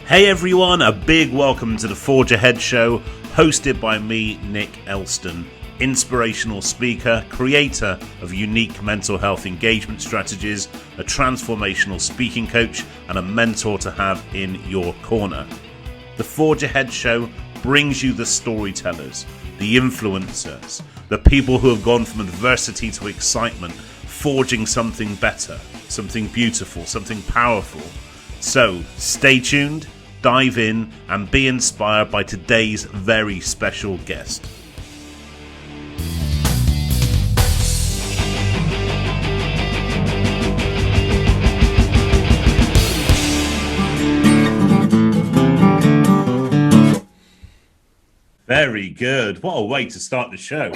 Hey everyone, a big welcome to the Forge Ahead show, hosted by me, Nick Elston, inspirational speaker, creator of unique mental health engagement strategies, a transformational speaking coach, and a mentor to have in your corner. The Forge Ahead show brings you the storytellers, the influencers, the people who have gone from adversity to excitement, forging something better, something beautiful, something powerful. So stay tuned, dive in, and be inspired by today's very special guest. Very good. What a way to start the show.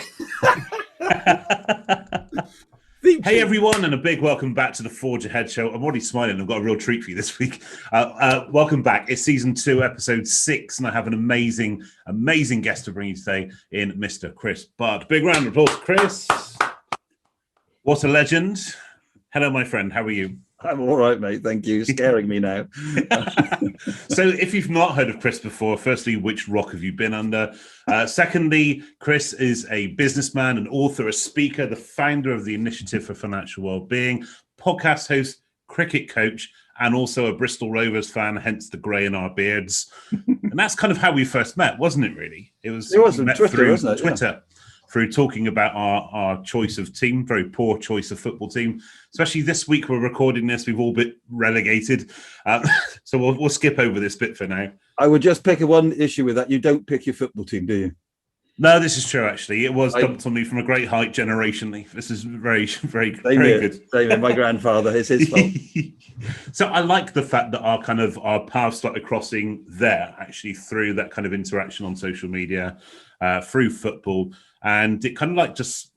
Hey everyone, and a big welcome back to the Forge Ahead show. I'm already smiling. I've got a real treat for you this week. Welcome back. It's season 2, episode 6, and I have an amazing guest to bring you today in Mr. Chris Budd. Big round of applause, Chris. What a legend. Hello, my friend. How are you? I'm all right, mate. Thank you. Scaring me now. So if you've not heard of Chris before, firstly, which rock have you been under? Secondly, Chris is a businessman, an author, a speaker, the founder of the Initiative for Financial Wellbeing, podcast host, cricket coach, and also a Bristol Rovers fan, hence the grey in our beards. And that's kind of how we first met, wasn't it, really? It was on Twitter, wasn't it? Twitter. Yeah. Through talking about our choice of team, very poor choice of football team. Especially this week, we're recording this, we've all been relegated. So we'll skip over this bit for now. I would just pick one issue with that. You don't pick your football team, do you? No, this is true, actually. It was dumped on me from a great height generationally. This is very good. David, my grandfather, it's his fault. So I like the fact that our paths started crossing there, actually, through that kind of interaction on social media, through football. And it kind of like just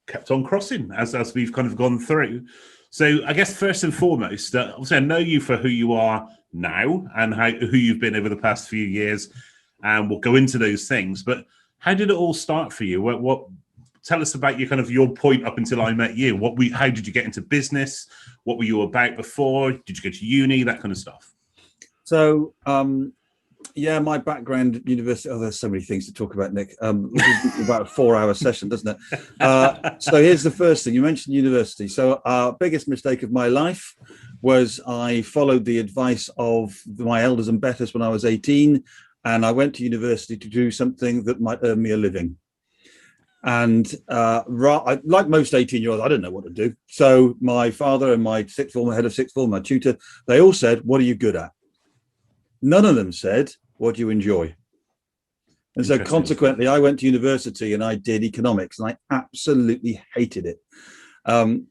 kept on crossing as we've kind of gone through. So I guess first and foremost, obviously I know you for who you are now and who you've been over the past few years, and we'll go into those things. But how did it all start for you? What tell us about your point up until I met you. How did you get into business? What were you about before? Did you go to uni? That kind of stuff. So my background at university. Oh, there's so many things to talk about, Nick. About a 4-hour session, doesn't it? So here's the first thing. You mentioned university. So our biggest mistake of my life was I followed the advice of my elders and betters when I was 18, and I went to university to do something that might earn me a living. And like most 18-year-olds, I didn't know what to do. So my father and my head of sixth form, my tutor, they all said, "What are you good at?" None of them said, "What do you enjoy?" And so consequently, I went to university and I did economics, and I absolutely hated it.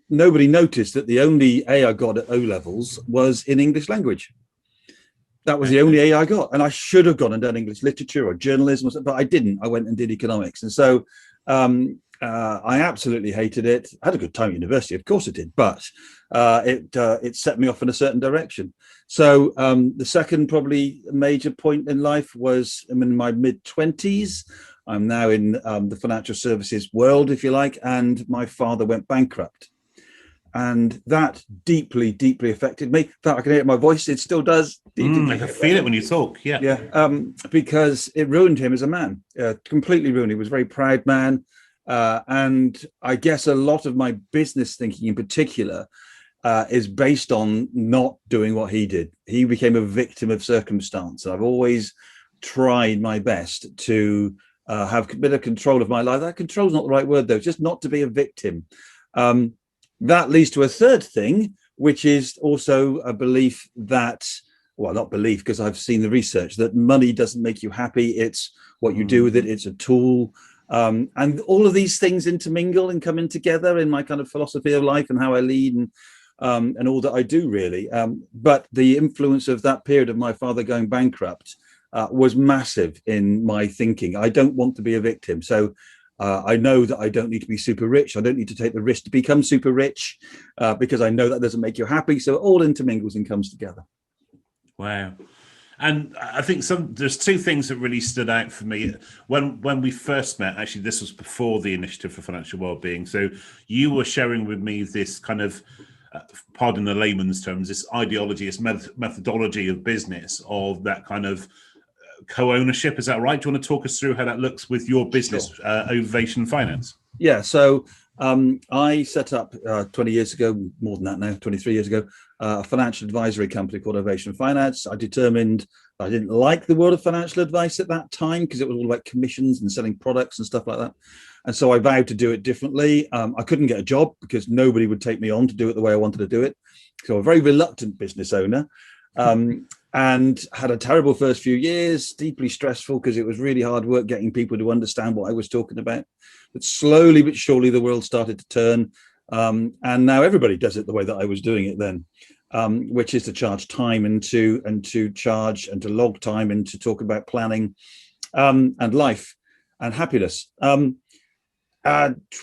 Nobody noticed that the only A I got at O-levels was in English language. That was the only A I got. And I should have gone and done English literature or journalism, or something, but I didn't. I went and did economics. And so I absolutely hated it. I had a good time at university, of course it did, but it set me off in a certain direction. So the second probably major point in life was I'm in my mid-20s. I'm now in the financial services world, if you like, and my father went bankrupt. And that deeply, deeply affected me. In fact, I can hear it in my voice. It still does. I can feel it when you talk. Yeah. Yeah. Because it ruined him as a man, completely ruined. He was a very proud man. And I guess a lot of my business thinking in particular is based on not doing what he did. He became a victim of circumstance. I've always tried my best to have a bit of control of my life. That control is not the right word, though. It's just not to be a victim. That leads to a third thing, which is also a belief that, well, not belief, because I've seen the research, that money doesn't make you happy. It's what you do with it. It's a tool. And all of these things intermingle and come in together in my kind of philosophy of life and how I lead and all that I do, really. But the influence of that period of my father going bankrupt was massive in my thinking. I don't want to be a victim. So I know that I don't need to be super rich. I don't need to take the risk to become super rich because I know that doesn't make you happy. So it all intermingles and comes together. Wow. And I think there's two things that really stood out for me when we first met. Actually, this was before the Initiative for Financial Wellbeing. So you were sharing with me this kind of pardon the layman's terms, this ideology, this methodology of business, of that kind of co-ownership. Is that right? Do you want to talk us through how that looks with your business, Sure. Ovation Finance? Yeah, so I set up 20 years ago, more than that now, 23 years ago, a financial advisory company called Ovation Finance. I determined I didn't like the world of financial advice at that time because it was all about commissions and selling products and stuff like that. And so I vowed to do it differently. I couldn't get a job because nobody would take me on to do it the way I wanted to do it. So a very reluctant business owner. And had a terrible first few years, deeply stressful because it was really hard work getting people to understand what I was talking about. But slowly but surely the world started to turn. And now everybody does it the way that I was doing it then, which is to charge time and to charge and to log time and to talk about planning and life and happiness. Where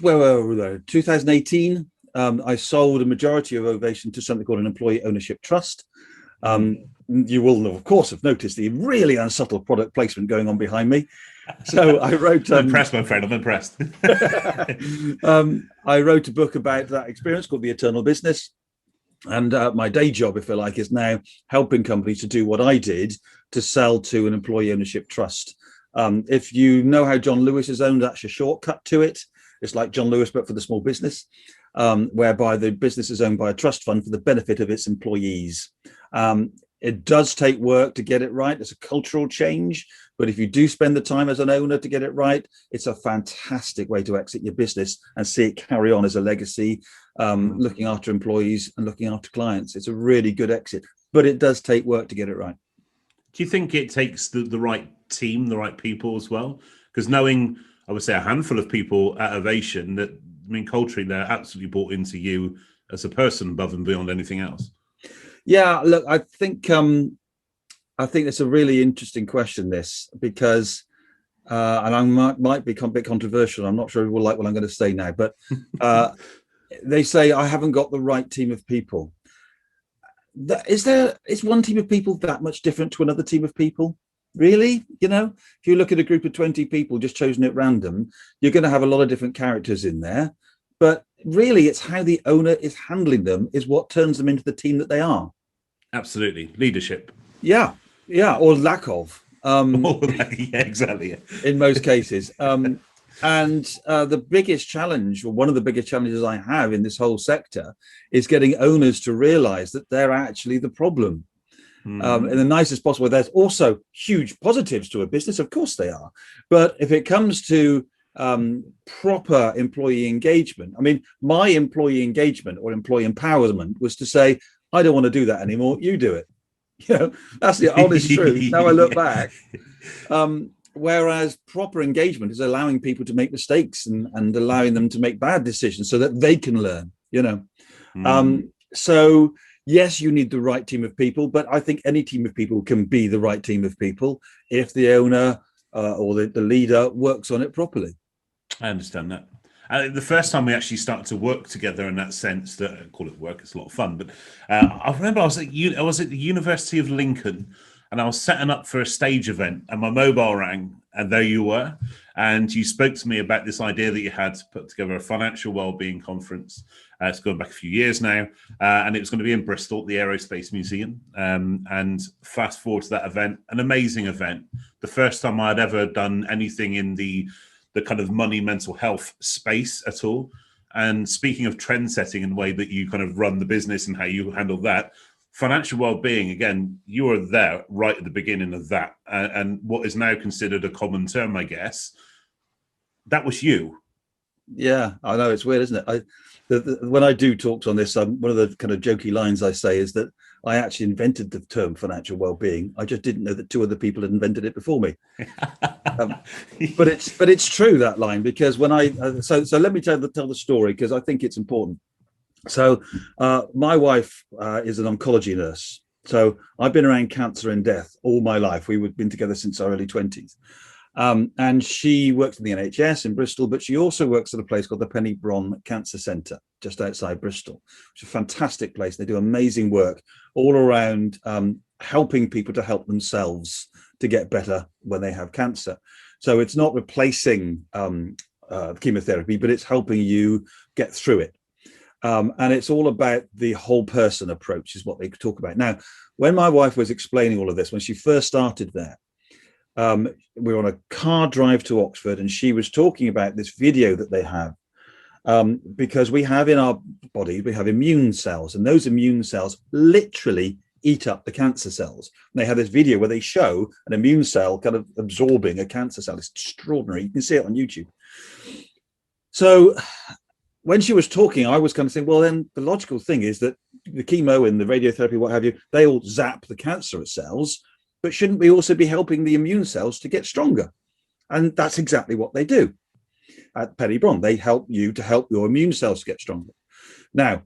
were we? 2018, I sold a majority of Ovation to something called an employee ownership trust. You will, of course, have noticed the really unsubtle product placement going on behind me. So I wrote... I'm impressed, my friend. I'm impressed. I wrote a book about that experience called The Eternal Business. And my day job, if you like, is now helping companies to do what I did, to sell to an employee ownership trust. If you know how John Lewis is owned, that's a shortcut to it. It's like John Lewis, but for the small business, whereby the business is owned by a trust fund for the benefit of its employees. It does take work to get it right. It's a cultural change. But if you do spend the time as an owner to get it right, it's a fantastic way to exit your business and see it carry on as a legacy, looking after employees and looking after clients. It's a really good exit, but it does take work to get it right. Do you think it takes the right team, the right people as well? Because knowing, I would say, a handful of people at Ovation, that, I mean, culturally, they're absolutely bought into you as a person above and beyond anything else. Yeah, look, I think it's a really interesting question, this, because, and I might be a bit controversial. I'm not sure people will like what I'm going to say now, but they say I haven't got the right team of people. Is one team of people that much different to another team of people? Really? You know, if you look at a group of 20 people just chosen at random, you're going to have a lot of different characters in there. But really, it's how the owner is handling them is what turns them into the team that they are. Absolutely. Leadership. Yeah, or lack of. Yeah, exactly. In most cases. And the biggest challenge, or one of the biggest challenges I have in this whole sector, is getting owners to realize that they're actually the problem. In the nicest possible way. There's also huge positives to a business, of course they are. But if it comes to proper employee engagement, I mean, my employee engagement or employee empowerment was to say, I don't want to do that anymore, you do it. You know, that's the honest truth. Now I look back. Whereas proper engagement is allowing people to make mistakes and allowing them to make bad decisions so that they can learn, you know. So yes, you need the right team of people, but I think any team of people can be the right team of people if the owner or the leader works on it properly. I understand that. The first time we actually started to work together in that sense, that I call it work, it's a lot of fun, but I remember I was at the University of Lincoln, and I was setting up for a stage event, and my mobile rang, and there you were, and you spoke to me about this idea that you had to put together a financial wellbeing conference. It's going back a few years now, and it was going to be in Bristol at the Aerospace Museum. And fast forward to that event, an amazing event. The first time I'd ever done anything in the kind of money, mental health space at all. And speaking of trend setting and the way that you kind of run the business and how you handle that, financial well-being, again, you were there right at the beginning of that. And what is now considered a common term, I guess, that was you. Yeah, I know, it's weird, isn't it? When I do talks on this, one of the kind of jokey lines I say is that I actually invented the term financial well-being. I just didn't know that two other people had invented it before me. But it's true, that line, because when so let me tell the story, because I think it's important. So my wife is an oncology nurse. So I've been around cancer and death all my life. We've been together since our early 20s. And she works in the NHS in Bristol, but she also works at a place called the Penny Bron Cancer Centre, just outside Bristol, which is a fantastic place. They do amazing work all around helping people to help themselves to get better when they have cancer. So it's not replacing chemotherapy, but it's helping you get through it. And it's all about the whole person approach is what they talk about. Now, when my wife was explaining all of this, when she first started there, we were on a car drive to Oxford, and she was talking about this video that they have. Because we have in our body, we have immune cells, and those immune cells literally eat up the cancer cells. And they have this video where they show an immune cell kind of absorbing a cancer cell. It's extraordinary. You can see it on YouTube. So when she was talking, I was kind of saying, well, then the logical thing is that the chemo and the radiotherapy, what have you, they all zap the cancerous cells, but shouldn't we also be helping the immune cells to get stronger? And that's exactly what they do. At Penny Bron, they help you to help your immune cells get stronger. Now,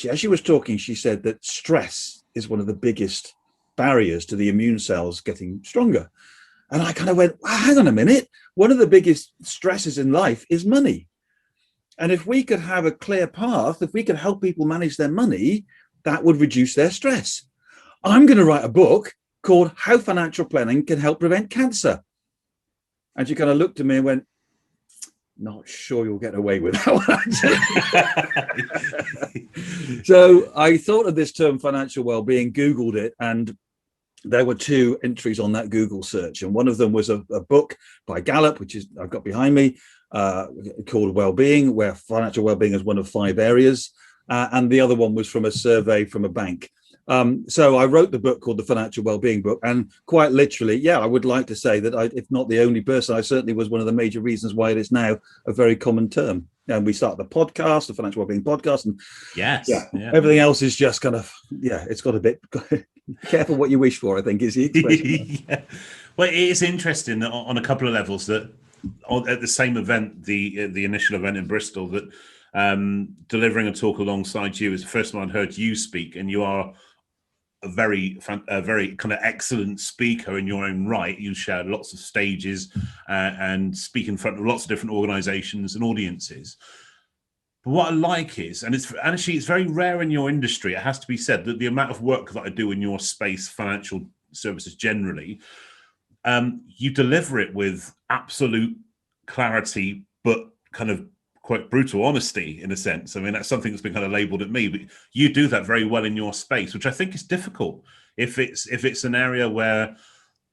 as she was talking, she said that stress is one of the biggest barriers to the immune cells getting stronger. And I kind of went, well, hang on a minute. One of the biggest stresses in life is money. And if we could have a clear path, if we could help people manage their money, that would reduce their stress. I'm going to write a book called How Financial Planning Can Help Prevent Cancer. And she kind of looked at me and went, not sure you'll get away with that one. So I thought of this term financial well-being, Googled it, and there were 2 entries on that Google search. And one of them was a book by Gallup, which is I've got behind me, called Wellbeing, where financial well-being is one of 5 areas. And the other one was from a survey from a bank. So I wrote the book called The Financial Wellbeing Book, and quite literally, yeah, I would like to say that if not the only person, I certainly was one of the major reasons why it is now a very common term. And we started the podcast, the Financial Wellbeing podcast, and everything else is just kind of, it's got a bit careful what you wish for, I think is the expression. Yeah. Well, it is interesting on a couple of levels that at the same event, the initial event in Bristol, that delivering a talk alongside you is the first time I'd heard you speak, and you are a very kind of excellent speaker in your own right. You share lots of stages and speak in front of lots of different organizations and audiences. But what I like is, and it's very rare in your industry, it has to be said, that the amount of work that I do in your space, financial services generally, you deliver it with absolute clarity, but kind of quite brutal honesty in a sense. I mean, that's something that's been kind of labeled at me, but you do that very well in your space, which I think is difficult if it's an area where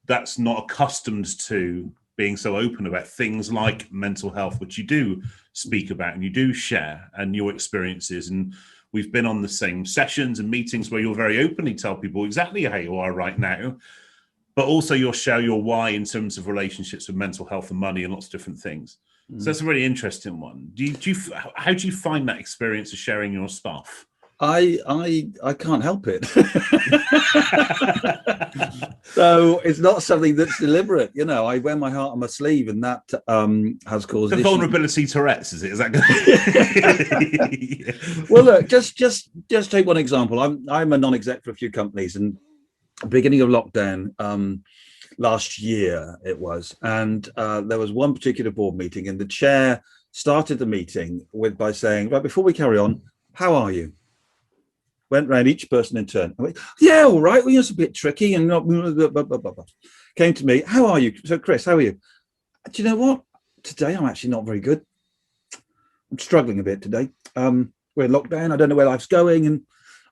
that's not accustomed to being so open about things like mental health, which you do speak about and you do share, and your experiences. And we've been on the same sessions and meetings where you'll very openly tell people exactly how you are right now, but also you'll share your why in terms of relationships with mental health and money and lots of different things. So that's a really interesting one. How do you find that experience of sharing your stuff? I can't help it. So it's not something that's deliberate. I wear my heart on my sleeve, and that has caused the vulnerability Tourette's, is it? Is that good? Well, look, just take one example. I'm a non-exec for a few companies, and beginning of lockdown, last year it was, and there was one particular board meeting, and the chair started the meeting by saying, right, before we carry on, how are you? Went round each person in turn. I went, yeah, all right. Well, it's a bit tricky, and not blah, blah, blah, blah. Came to me, how are you? So Chris, how are you? Do you know what? Today I'm actually not very good. I'm struggling a bit today. We're in lockdown. I don't know where life's going, and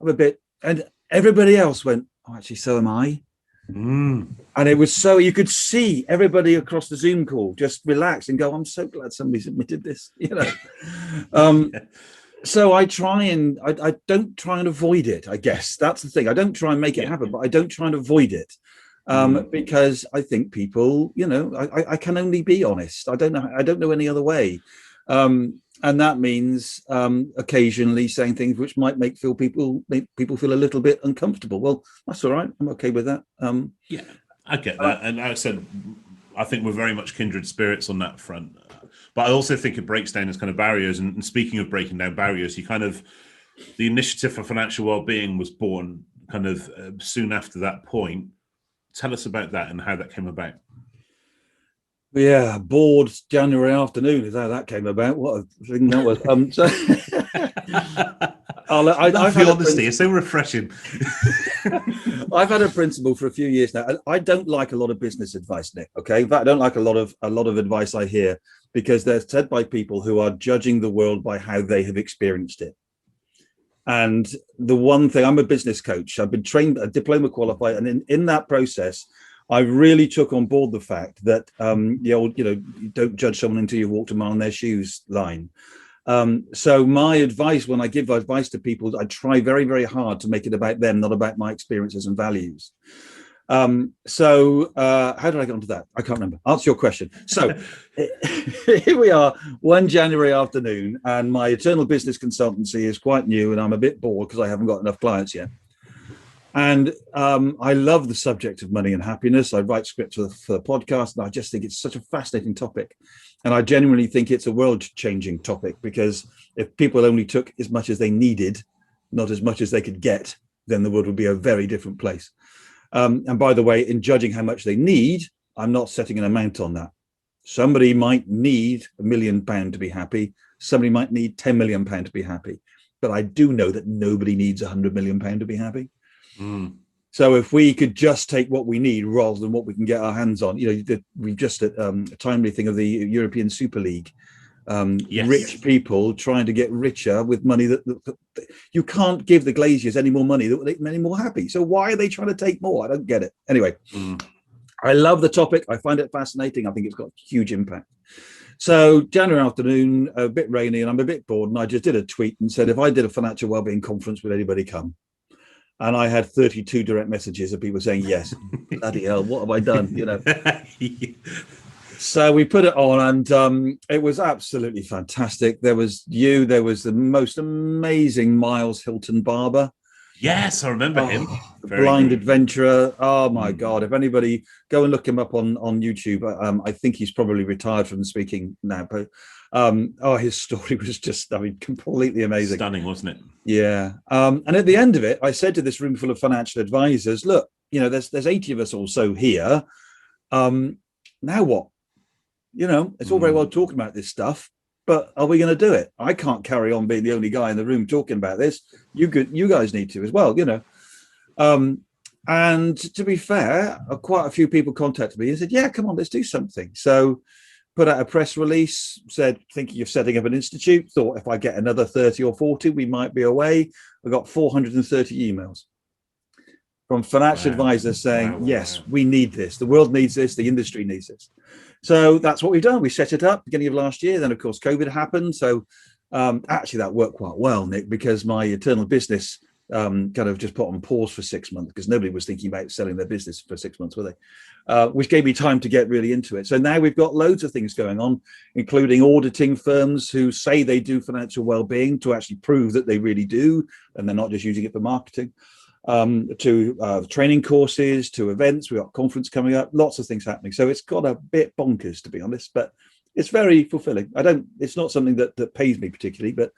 I'm a bit. And everybody else went, oh, actually, so am I. And it was so you could see everybody across the Zoom call just relax and go, I'm so glad somebody's admitted this, So I try and I don't try and avoid it. I guess that's the thing. I don't try and make it happen, but I don't try and avoid it because I think people, I can only be honest. I don't know any other way. And that means occasionally saying things which might make people feel a little bit uncomfortable. Well, that's all right. I'm okay with that. Yeah, I get that. And like I said, I think we're very much kindred spirits on that front. But I also think it breaks down as kind of barriers. And speaking of breaking down barriers, the initiative for financial wellbeing was born kind of soon after that point. Tell us about that and how that came about. Yeah, bored January afternoon is how that came about. What a thing that was. I've had honesty. It's so refreshing. I've had a principle for a few years now. I don't like a lot of business advice, Nick. Okay, in fact, I don't like a lot of advice I hear, because they're said by people who are judging the world by how they have experienced it. And the one thing, I'm a business coach. I've been trained, a diploma qualified, and in that process, I really took on board the fact that the old, you don't judge someone until you've walked a mile in their shoes line. So my advice, when I give advice to people, I try very, very hard to make it about them, not about my experiences and values. How did I get onto that? I can't remember. Answer your question. So here we are, one January afternoon, and my eternal business consultancy is quite new, and I'm a bit bored because I haven't got enough clients yet. And I love the subject of money and happiness. I write scripts for the podcast, and I just think it's such a fascinating topic. And I genuinely think it's a world-changing topic, because if people only took as much as they needed, not as much as they could get, then the world would be a very different place. And by the way, in judging how much they need, I'm not setting an amount on that. Somebody might need £1 million to be happy. Somebody might need £10 million to be happy. But I do know that nobody needs £100 million to be happy. Mm. So if we could just take what we need rather than what we can get our hands on, we just a timely thing of the European Super League. Yes. Rich people trying to get richer with money that you can't give the Glaziers any more money that will make them any more happy. So why are they trying to take more? I don't get it. Anyway, I love the topic. I find it fascinating. I think it's got huge impact. So January afternoon, a bit rainy, and I'm a bit bored. And I just did a tweet and said, if I did a financial wellbeing conference, would anybody come? And I had 32 direct messages of people saying yes. Bloody hell, what have I done? So we put it on, and it was absolutely fantastic. There was there was the most amazing Miles Hilton Barber. Yes, I remember him. Blind adventurer. Oh my God. If anybody, go and look him up on YouTube. I think he's probably retired from speaking now, but his story was just, completely amazing. Stunning, wasn't it? Yeah. And at the end of it, I said to this room full of financial advisors, look, there's 80 of us or so here. Now what? It's all very well talking about this stuff, but are we going to do it? I can't carry on being the only guy in the room talking about this. You guys need to as well, And to be fair, quite a few people contacted me and said, yeah, come on, let's do something. So put out a press release, said, thinking of setting up an institute, thought if I get another 30 or 40, we might be away. I got 430 emails from financial advisors saying, yes, we need this. The world needs this. The industry needs this. So that's what we've done. We set it up beginning of last year. Then, of course, COVID happened. So actually, that worked quite well, Nick, because my eternal business kind of just put on pause for 6 months, because nobody was thinking about selling their business for 6 months, were they? Which gave me time to get really into it. So now we've got loads of things going on, including auditing firms who say they do financial well-being to actually prove that they really do, and they're not just using it for marketing. To training courses, to events. We've got a conference coming up, lots of things happening. So it's got a bit bonkers, to be honest, but it's very fulfilling. It's not something that pays me particularly, but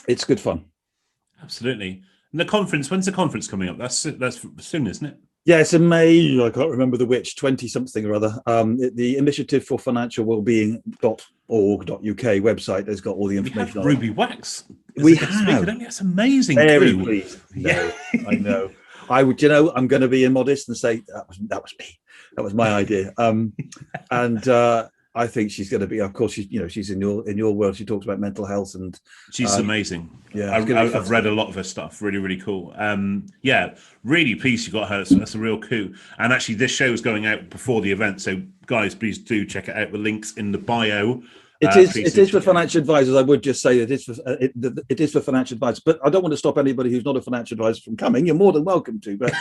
it's good fun. Absolutely. And the conference, when's the conference coming up? That's soon, isn't it? Yeah, it's in May. I can't remember the which, 20 something or other. The Initiative for Financial Wellbeing.org.uk website has got all the information on Ruby Wax. We have. That's amazing. Very pleased. Yeah, I know. I would, I'm going to be immodest and say that was me. That was my idea. I think she's going to be. Of course, she's in your world. She talks about mental health, and she's amazing. Yeah, I've read a lot of her stuff. Really, really cool. Really pleased you got her. So that's a real coup. And actually, this show is going out before the event, so guys, please do check it out. The links in the bio. It is for financial advisors. I would just say that it is for financial advisors, but I don't want to stop anybody who's not a financial advisor from coming. You're more than welcome to, but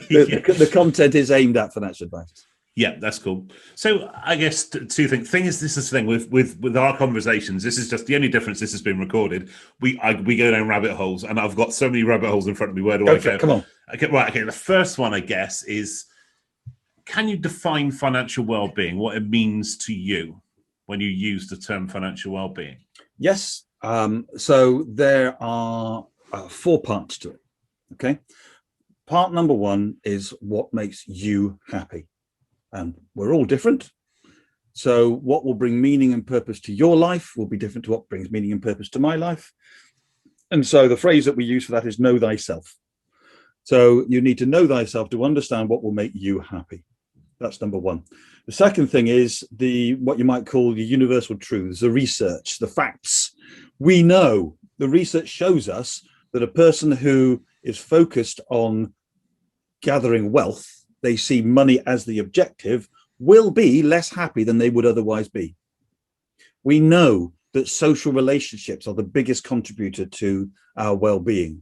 the content is aimed at financial advisors. Yeah, that's cool. So I guess two things. This is the thing with our conversations. This is just the only difference. This has been recorded. We go down rabbit holes, and I've got so many rabbit holes in front of me. Where do I go? Come on. Okay, right. Okay. The first one, I guess, is: can you define financial well-being? What it means to you when you use the term financial well-being? Yes. So there are 4 parts to it. Okay. Part number 1 is what makes you happy. And we're all different. So what will bring meaning and purpose to your life will be different to what brings meaning and purpose to my life. And so the phrase that we use for that is know thyself. So you need to know thyself to understand what will make you happy. That's number 1. The second thing is what you might call the universal truths, the research, the facts. We know the research shows us that a person who is focused on gathering wealth, they see money as the objective, will be less happy than they would otherwise be. We know that social relationships are the biggest contributor to our well-being.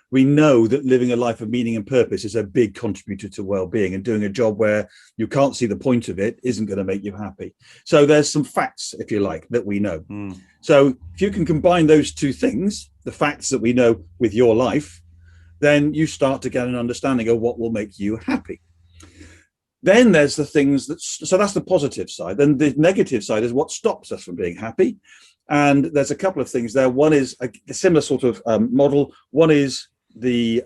We know that living a life of meaning and purpose is a big contributor to well-being, and doing a job where you can't see the point of it isn't going to make you happy. So there's some facts, if you like, that we know. So if you can combine those two things, the facts that we know with your life, then you start to get an understanding of what will make you happy. Then there's the things so that's the positive side. Then the negative side is what stops us from being happy. And there's a couple of things there. One is a similar sort of model. One is the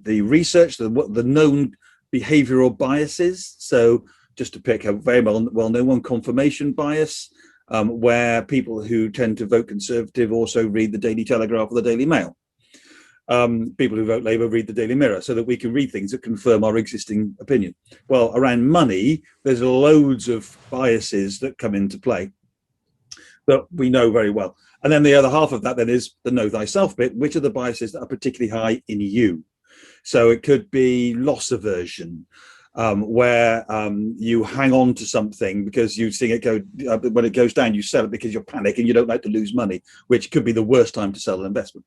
research, the known behavioral biases. So just to pick a very well-known one, confirmation bias, where people who tend to vote Conservative also read the Daily Telegraph or the Daily Mail. People who vote Labour read the Daily Mirror, so that we can read things that confirm our existing opinion. Well, around money, there's loads of biases that come into play that we know very well. And then the other half of that then is the know thyself bit, which are the biases that are particularly high in you. So it could be loss aversion, where you hang on to something because you've seen it go, when it goes down, you sell it because you're panic and you don't like to lose money, which could be the worst time to sell an investment.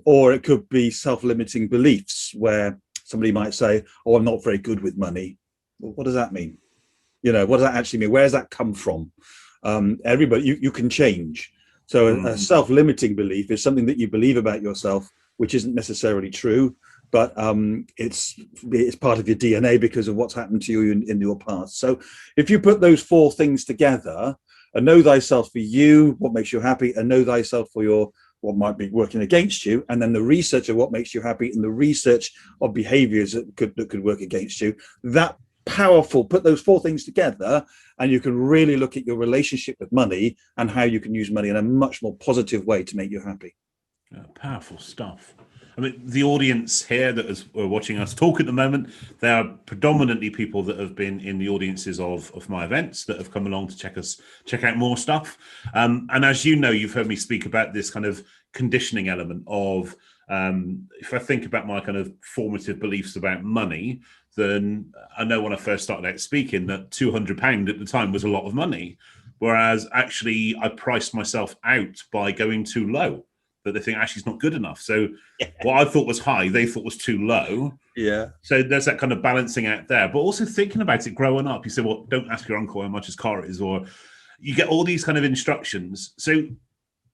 Or it could be self-limiting beliefs, where somebody might say, oh, I'm not very good with money. Well, what does that mean? What does that actually mean? Where does that come from? Everybody, you can change. So a self-limiting belief is something that you believe about yourself, which isn't necessarily true, but it's part of your DNA because of what's happened to you in your past. So if you put those four things together, and know thyself for you, what makes you happy, and know thyself for what might be working against you, and then the research of what makes you happy and the research of behaviors that could work against you, that powerful, put those four things together, and you can really look at your relationship with money and how you can use money in a much more positive way to make you happy. Powerful stuff. I mean, the audience here that is watching us talk at the moment, they are predominantly people that have been in the audiences of my events, that have come along to check out more stuff. And as you know, you've heard me speak about this kind of conditioning element of, if I think about my kind of formative beliefs about money, then I know when I first started out speaking that £200 at the time was a lot of money, whereas actually I priced myself out by going too low. But they think actually it's not good enough. So what I thought was high, they thought was too low. Yeah. So there's that kind of balancing out there. But also thinking about it growing up, you say, well, don't ask your uncle how much his car is, or you get all these kind of instructions. So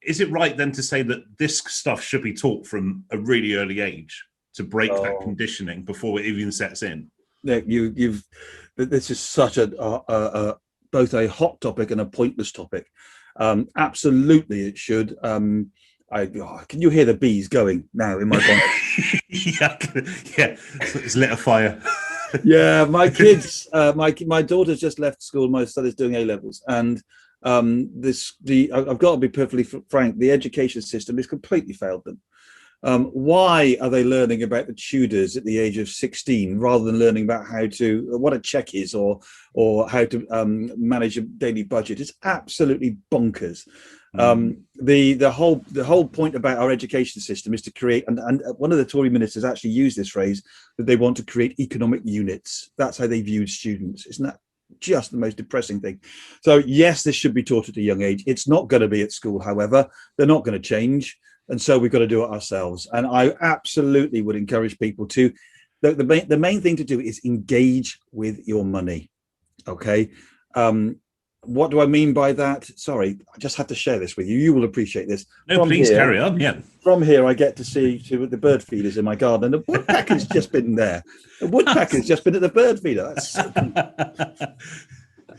is it right then to say that this stuff should be taught from a really early age to break that conditioning before it even sets in? Nick, this is such a both a hot topic and a pointless topic. Absolutely, it should. Can you hear the bees going now in my bonnet? yeah, it's lit a fire. Yeah, my kids, my daughter's just left school. My son is doing A-levels, and I've got to be perfectly frank. The education system has completely failed them. Why are they learning about the Tudors at the age of 16 rather than learning about what a check is or how to manage a daily budget? It's absolutely bonkers. The whole point about our education system is to create, and one of the Tory ministers actually used this phrase, that they want to create economic units. That's how they viewed students. Isn't that just the most depressing thing? So yes, this should be taught at a young age. It's not going to be at school, however. They're not going to change. And so we've got to do it ourselves. And I absolutely would encourage people to, the main thing to do is engage with your money. Okay. What do I mean by that? Sorry, I just have to share this with you. You will appreciate this. No, please carry on. Yeah. From here, I get to see the bird feeders in my garden. And the woodpecker's just been there. The woodpecker's just been at the bird feeder. That's so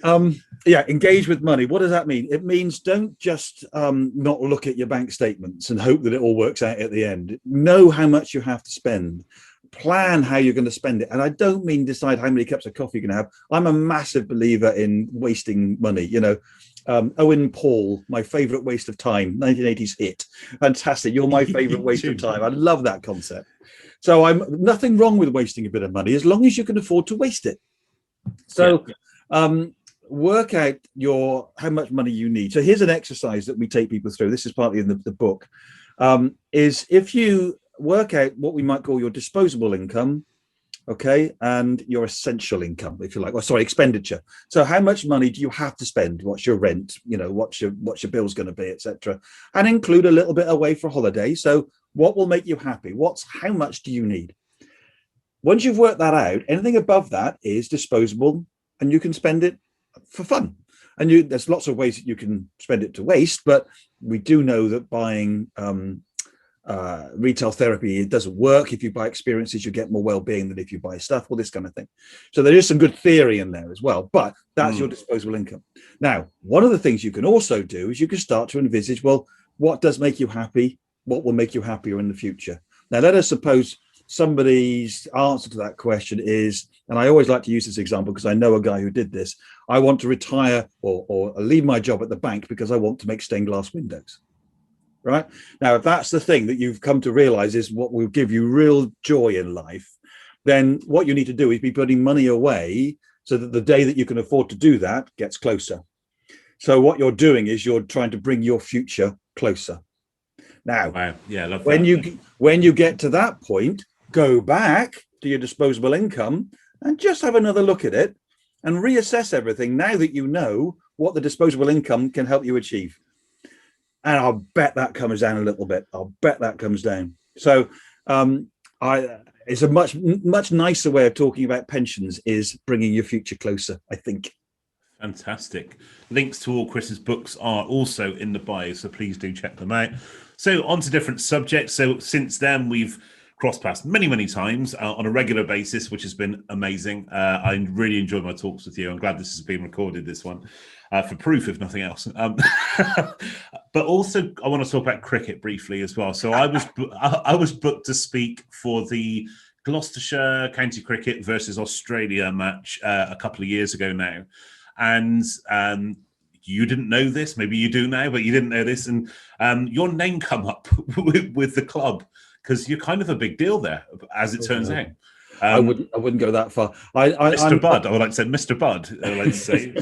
cool. Engage with money. What does that mean? It means don't just not look at your bank statements and hope that it all works out at the end. Know how much you have to spend. Plan how you're going to spend it. And I don't mean decide how many cups of coffee you're going to have. I'm a massive believer in wasting money. Owen Paul, my favorite waste of time, 1980s hit. Fantastic. You're my favorite waste of time. I love that concept. So I'm nothing wrong with wasting a bit of money as long as you can afford to waste it. So work out how much money you need. So here's an exercise that we take people through. This is partly in the book. is if you work out what we might call your disposable income, okay, and your essential income, if you like, or sorry, expenditure. So how much money do you have to spend? What's your rent? You know, what's your bills going to be, etc. And include a little bit away for holiday. So what will make you happy? How much do you need? Once you've worked that out, anything above that is disposable, and you can spend it for fun. And there's lots of ways that you can spend it to waste, but we do know that buying retail therapy, it doesn't work. If you buy experiences, you get more well-being than if you buy stuff, all this kind of thing. So there is some good theory in there as well, but that's your disposable income. Now, one of the things you can also do is you can start to envisage, well, what does make you happy? What will make you happier in the future? Now, let us suppose somebody's answer to that question is, and I always like to use this example because I know a guy who did this, I want to retire or leave my job at the bank because I want to make stained glass windows. Right now, if that's the thing that you've come to realize is what will give you real joy in life, then what you need to do is be putting money away so that the day that you can afford to do that gets closer. So what you're doing is you're trying to bring your future closer. Now, wow. Yeah, I love when that. when you get to that point, go back to your disposable income and just have another look at it and reassess everything now that you know what the disposable income can help you achieve. And I'll bet that comes down a little bit. I'll bet that comes down. So it's a much nicer way of talking about pensions is bringing your future closer, I think. Fantastic. Links to all Chris's books are also in the bio, so please do check them out. So on to different subjects. So since then, we've crossed paths many times on a regular basis, which has been amazing. I really enjoyed my talks with you. I'm glad this has been recorded, this one, for proof, if nothing else. But also, I want to talk about cricket briefly as well. So I was booked to speak for the Gloucestershire County Cricket versus Australia match a couple of years ago now. And you didn't know this, maybe you do now, but you didn't know this. And your name come up with the club because you're kind of a big deal there, as it turns out. I wouldn't go that far. Mr. Bud, I would like to say Mr. Bud. I would like to say.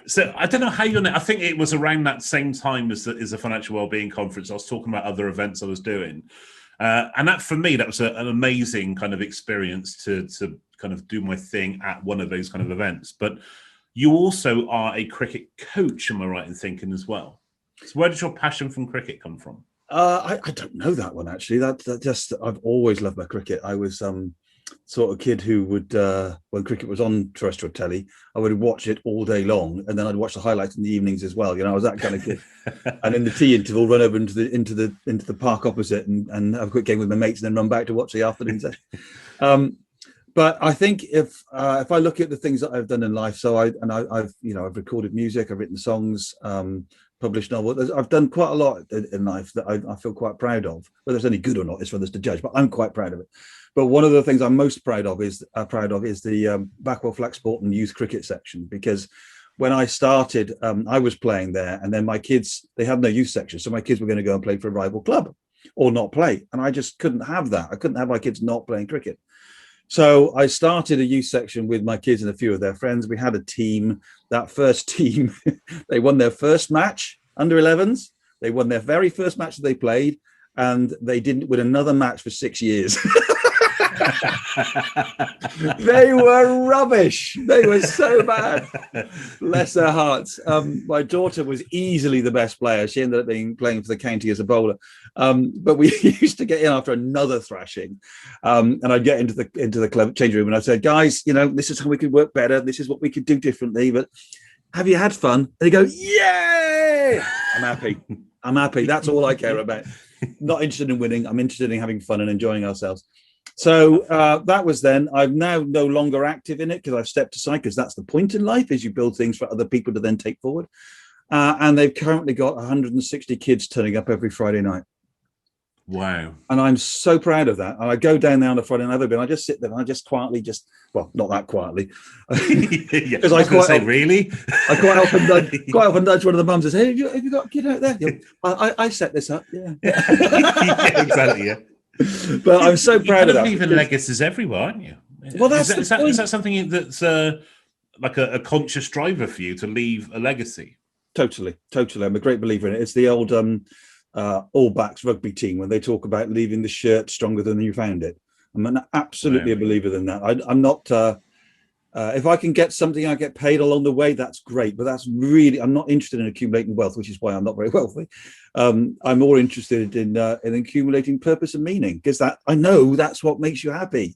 So I don't know how you're. I think it was around that same time as the Financial Wellbeing conference. I was talking about other events I was doing, and that for me that was an amazing kind of experience to kind of do my thing at one of those kind of events. But you also are a cricket coach, am I right in thinking as well? So where did your passion from cricket come from? I don't know that one actually. That just I've always loved my cricket. I was sort of kid who would when cricket was on terrestrial telly, I would watch it all day long, and then I'd watch the highlights in the evenings as well. You know, I was that kind of kid. And in the tea interval, run over into the park opposite and have a quick game with my mates, and then run back to watch the afternoon session. But I think if I look at the things that I've done in life, so I've recorded music, I've written songs, published novels. I've done quite a lot in life that I feel quite proud of. Whether it's any good or not is for others to judge, but I'm quite proud of it. But one of the things I'm most proud of is the Backwell Flaxport and youth cricket section, because when I started, I was playing there, and then my kids, they had no youth section, so my kids were going to go and play for a rival club or not play, and I just couldn't have that. I couldn't have my kids not playing cricket. So I started a youth section with my kids and a few of their friends. We had a team. That first team, they won their first match, under 11s. They won their very first match that they played, and they didn't win another match for 6 years. They were rubbish. They were so bad. Bless their hearts. My daughter was easily the best player. She ended up playing for the county as a bowler. But we used to get in after another thrashing. And I'd get into the club change room and I said, guys, you know, this is how we could work better. This is what we could do differently. But have you had fun? And they go, yay! I'm happy. I'm happy. That's all I care about. Not interested in winning. I'm interested in having fun and enjoying ourselves. So that was then. I'm now no longer active in it because I've stepped aside, because that's the point in life, is you build things for other people to then take forward. And they've currently got 160 kids turning up every Friday night. Wow. And I'm so proud of that. And I go down there on a Friday night and I just sit there and I just quietly well, not that quietly. Because I quite say, really? I quite often nudge one of the mums and say, hey, have you got a kid out there? Yeah. I set this up. Yeah. Yeah, exactly, yeah. But I'm so proud of that. Leaving legacies everywhere, aren't you? Well, is that something that's like a conscious driver for you to leave a legacy? Totally. I'm a great believer in it. It's the old All Blacks rugby team when they talk about leaving the shirt stronger than you found it. I'm absolutely a believer in that. I'm not. If I can get something I get paid along the way, that's great. But I'm not interested in accumulating wealth, which is why I'm not very wealthy. I'm more interested in accumulating purpose and meaning, because I know that's what makes you happy.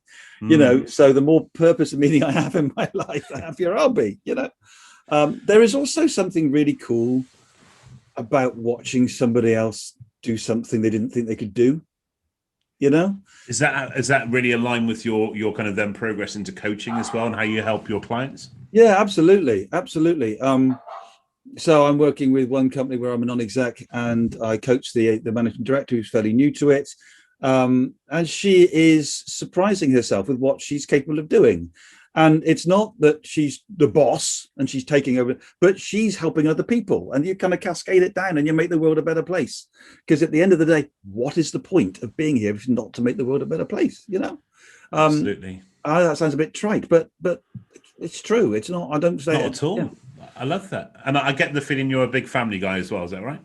So the more purpose and meaning I have in my life, the happier I'll be. There is also something really cool about watching somebody else do something they didn't think they could do. Is that really aligned with your kind of then progress into coaching as well, and how you help your clients? Yeah, absolutely. So I'm working with one company where I'm a non-exec, and I coach the managing director, who's fairly new to it, and she is surprising herself with what she's capable of doing. And it's not that she's the boss and she's taking over, but she's helping other people, and you kind of cascade it down and you make the world a better place. Because at the end of the day, what is the point of being here if not to make the world a better place? Absolutely. That sounds a bit trite, but it's true. It's not. I don't say not at all. Yeah. I love that, and I get the feeling you're a big family guy as well. Is that right?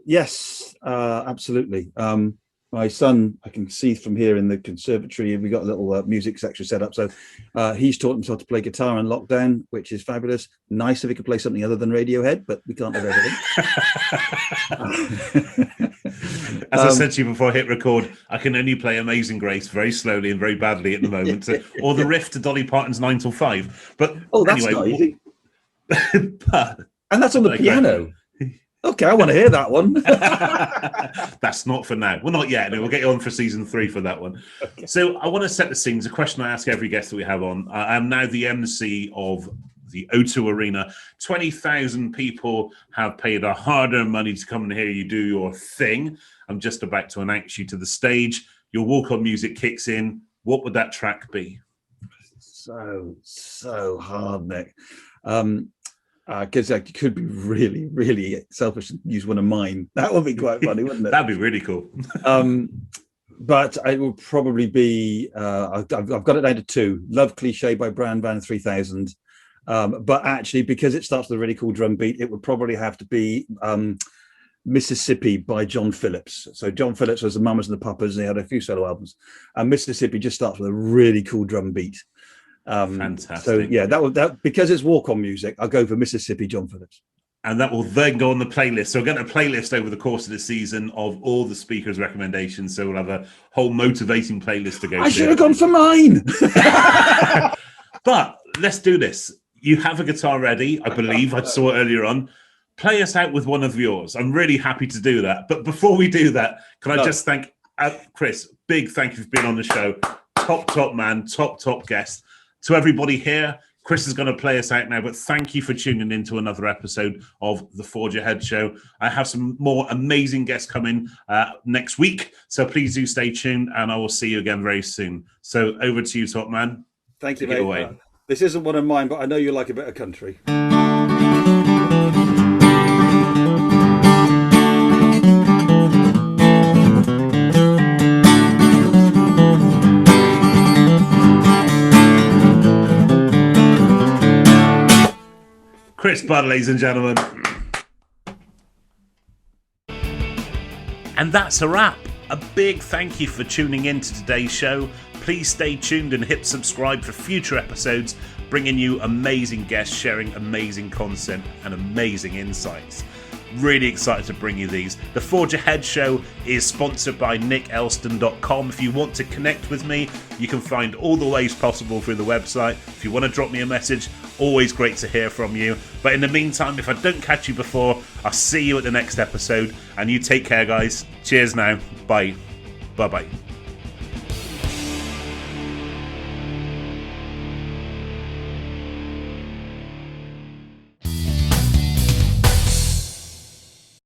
Yes, absolutely. My son, I can see from here in the conservatory, we got a little music section set up. So he's taught himself to play guitar in lockdown, which is fabulous. Nice if he could play something other than Radiohead, but we can't have everything. As I said to you before I hit record, I can only play Amazing Grace very slowly and very badly at the moment, or the riff to Dolly Parton's 9 till 5. But that's anyway, not easy. And that's on the piano. Okay, I want to hear that one. That's not for now. Well, not yet. We'll get you on for season 3 for that one. Okay. So I want to set the scene. It's a question I ask every guest that we have on. I am now the MC of the O2 Arena. 20,000 people have paid our hard-earned money to come and hear you do your thing. I'm just about to announce you to the stage. Your walk-on music kicks in. What would that track be? So hard, Nick. Because I could be really, really selfish and use one of mine. That would be quite funny, wouldn't it? That'd be really cool. But it will probably be, I've got it down to 2. Love Cliche by Brand Van 3000. But actually, because it starts with a really cool drum beat, it would probably have to be Mississippi by John Phillips. So John Phillips was the Mamas and the Papas, and he had a few solo albums. And Mississippi just starts with a really cool drum beat. Fantastic. So yeah, that because it's walk-on music, I'll go for Mississippi, John Phillips. And that will then go on the playlist. So we're going to playlist over the course of the season of all the speakers' recommendations. So we'll have a whole motivating playlist to go through. I should have gone for mine. But let's do this. You have a guitar ready, I believe. I saw it earlier on. Play us out with one of yours. I'm really happy to do that. But before we do that, can I just thank Chris? Big thank you for being on the show. Top man, top guest. To everybody here, Chris is going to play us out now, but thank you for tuning in to another episode of the Forge Ahead Show. I have some more amazing guests coming next week, so please do stay tuned, and I will see you again very soon. So over to you, top man. Thank you, mate. This isn't one of mine, but I know you like a bit of country. Chris Budd, ladies and gentlemen. And that's a wrap. A big thank you for tuning in to today's show. Please stay tuned and hit subscribe for future episodes, bringing you amazing guests, sharing amazing content and amazing insights. Really excited to bring you these. The Forge Ahead Show is sponsored by nickelston.com. If you want to connect with me, you can find all the ways possible through the website. If you want to drop me a message, always great to hear from you. But in the meantime, if I don't catch you before, I'll see you at the next episode. And you take care, guys. Cheers now. Bye. Bye-bye.